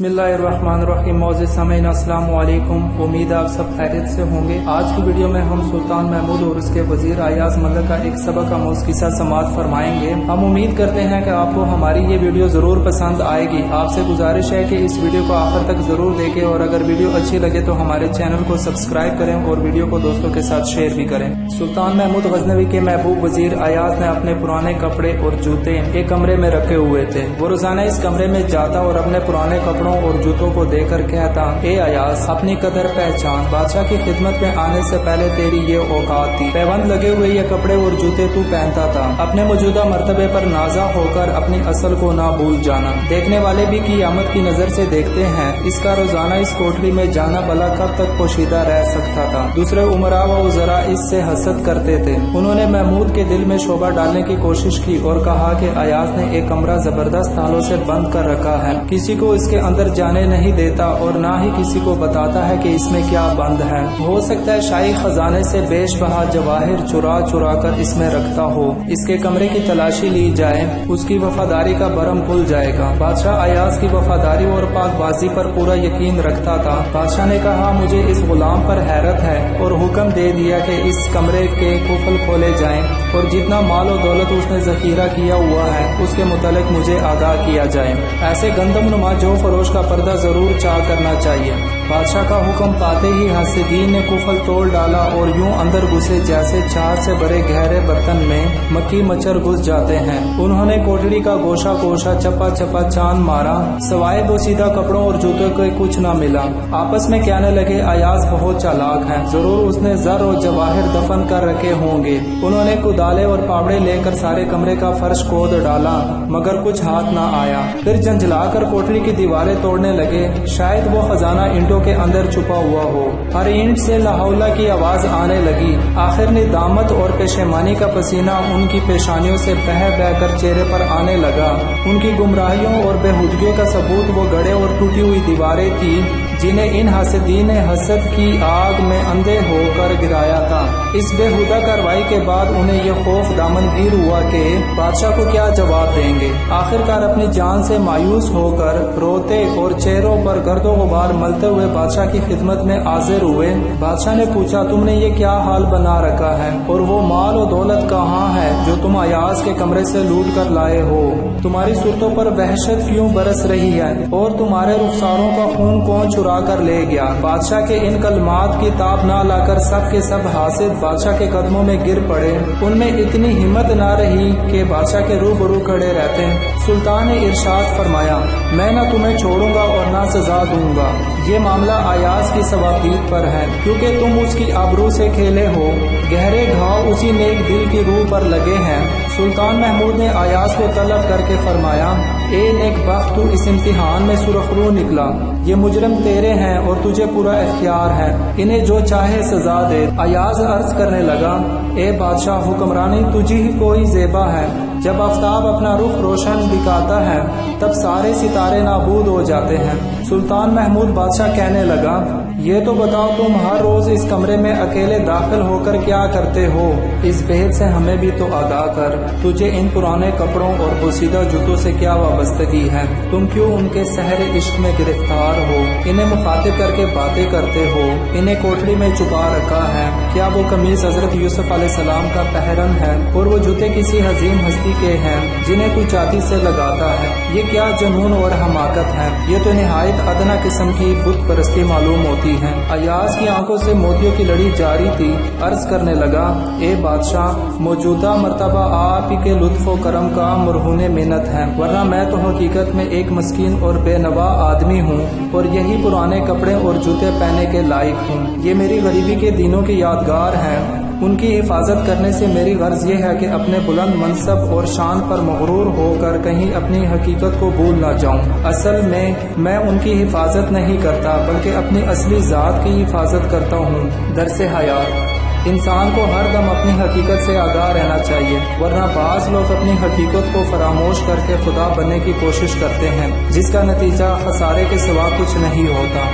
बिस्मिल्लाहिर्रहमानिर्रहीम। मौजूद सामीन अस्सलाम वालेकुम। उम्मीद आप सब खैरियत से होंगे। आज की वीडियो में हम सुल्तान महमूद और उसके वजीर अयाज मलिक का एक सबक आमूज किस्सा समाअत फरमाएंगे। हम उम्मीद करते हैं कि आपको हमारी ये वीडियो जरूर पसंद आएगी। आपसे गुजारिश है कि इस वीडियो को आखिर तक जरूर देखें और अगर वीडियो अच्छी लगे तो हमारे चैनल को सब्सक्राइब करें और वीडियो को दोस्तों के साथ शेयर भी करें। सुल्तान महमूद गजनवी के महबूब वजीर अयाज ने अपने पुराने कपड़े और जूते एक कमरे में रखे हुए थे। वो रोजाना इस कमरे में जाता और अपने पुराने कपड़ों और जूतों को देकर कहता, ए अयाज, अपनी कदर पहचान। बादशाह की खिदमत में आने से पहले तेरी ये औकात थी। पैबंद लगे हुए ये कपड़े और जूते तू पहनता था। अपने मौजूदा मर्तबे पर नाजा होकर अपनी असल को ना भूल जाना। देखने वाले भी क़यामत की नजर से देखते हैं। इसका रोजाना इस कोठरी में जाना भला कब तक पोशीदा रह सकता था। दूसरे उमरा व उजरा इससे हसद करते थे। उन्होंने महमूद के दिल में शोभा डालने की कोशिश की और कहा कि अयाज ने एक कमरा जबरदस्त तालों से बंद कर रखा है, किसी को इसके अंदर जाने नहीं देता और ना ही किसी को बताता है कि इसमें क्या बंद है। हो सकता है शाही खजाने से बेशबहा जवाहिर चुरा चुरा कर इसमें रखता हो। इसके कमरे की तलाशी ली जाए, उसकी वफादारी का भरम खुल जाएगा। बादशाह अयाज की वफादारी और पाकबाजी पर पूरा यकीन रखता था। बादशाह ने कहा, मुझे इस गुलाम पर हैरत है और हुक्म दे दिया कि इस कमरे के कुफल खोले जाएं और जितना माल और दौलत उसने जखीरा किया हुआ है उसके मुतालिक मुझे आगाह किया जाए। ऐसे गंदम नुमा जो फरोश का पर्दा जरूर चाह करना चाहिए। बादशाह का हुक्म पाते ही हासिदीन ने कुफल तोड़ डाला और यूं अंदर घुसे जैसे चार से भरे गहरे बर्तन में मक्खी मच्छर घुस जाते हैं। उन्होंने कोठरी का गोशा गोशा चपा चपा चांद मारा, सवाए बोसीदा कपड़ों और जूतों के कुछ न मिला। आपस में कहने लगे, अयाज बहुत चालाक है, जरूर उसने जर और जवाहिर दफन कर रखे होंगे। उन्होंने कुदाले और पावड़े लेकर सारे कमरे का फर्श खोद डाला मगर कुछ हाथ न आया। फिर झंझलाकर कोठरी की दीवारें तोड़ने लगे। शायद वो खजाना ईंटों के अंदर छुपा हुआ हो। हर ईंट से लाहौला की आवाज आने लगी। आखिर निदामत और पेशेमानी का पसीना उनकी पेशानियों से बह बह कर चेहरे पर आने लगा। उनकी गुमराहियों और बेहूदगियों का सबूत वो गड़े और टूटी हुई दीवारें थी जिन्हें इन हासिदीन ने हसद की आग में अंधे होकर गिराया था। इस बेहुदा कार्रवाई के बाद उन्हें यह खौफ दामनगीर हुआ कि बादशाह को क्या जवाब देंगे। आखिरकार अपनी जान से मायूस होकर रोते और चेहरों पर गर्दो गुबार मलते हुए बादशाह की खिदमत में हाजिर हुए। बादशाह ने पूछा, तुमने ये क्या हाल बना रखा है और वो माल और दौलत कहाँ है जो तुम अयाज के कमरे से लूट कर लाए हो? तुम्हारी सुरतों पर वहशत क्यों बरस रही है और तुम्हारे रुखसारों का खून कौन चुरा कर ले गया? बादशाह के इन कलमात की ताब ना लाकर सब के सब हासिद बादशाह के कदमों में गिर पड़े। उनमें इतनी हिम्मत ना रही कि बादशाह के रूबरू खड़े रहते। सुल्तान ने इरशाद फरमाया, मैं न तुम्हें छोड़ूंगा और ना सजा दूंगा। ये मामला अयाज की सवाबदीद पर है क्योंकि तुम उसकी आबरू से खेले हो। गहरे घाव उसी नेक दिल की रूह पर लगे हैं। सुल्तान महमूद ने अयाज को तलब करके फरमाया, ए नेक बख्त, तू इस इम्तिहान में सुरखरू निकला। ये मुजरिम तेरे हैं और तुझे पूरा इख्तियार है, इन्हें जो चाहे सजा दे। अयाज अर्ज करने लगा, ए बादशाह, हुक्मरानी तुझी ही कोई ज़ेबा है। जब आफ्ताब अपना रुख रोशन दिखाता है तब सारे सितारे नाबूद हो जाते हैं। सुल्तान महमूद बादशाह कहने लगा, ये तो बताओ, तुम हर रोज इस कमरे में अकेले दाखिल होकर क्या करते हो? इस भेद से हमें भी तो आगाह कर। तुझे इन पुराने कपड़ों और बोसीदा जूतों से क्या वाबस्तगी है? तुम क्यों उनके सहरे इश्क में गिरफ्तार हो? इन्हें मुखातिब करके बातें करते हो। इन्हें कोठरी में छुपा रखा है। क्या वो कमीज हजरत यूसुफ अलैहिस्सलाम का पहरन है और वो जूते किसी हजीम हस्ती के हैं जिन्हें तू छाती से लगाता है? ये क्या जुनून और हमाकत है? ये तो निहायत अदना किस्म की बुत परस्ती मालूम होती है। अयाज की आंखों से मोतियों की लड़ी जारी थी। अर्ज करने लगा, ए बादशाह, मौजूदा मर्तबा आप ही के लुत्फ व करम का मरहूने मिन्नत है, वरना मैं तो हकीकत में एक मस्कीन और बेनवा आदमी हूँ और यही पुराने कपड़े और जूते पहनने के लायक हूँ। ये मेरी गरीबी के दिनों की यादगार हैं। उनकी हिफाजत करने से मेरी गर्ज ये है कि अपने बुलंद मनसब और शान पर मगरूर होकर कहीं अपनी हकीकत को भूल ना जाऊं। असल में मैं उनकी हिफाजत नहीं करता बल्कि अपनी असली ज़ात की हिफाजत करता हूँ। दरसे हयात, इंसान को हर दम अपनी हकीकत से आगाह रहना चाहिए, वरना बाज लोग अपनी हकीकत को फरामोश करके खुदा बनने की कोशिश करते हैं जिसका नतीजा खसारे के सिवा कुछ नहीं होता।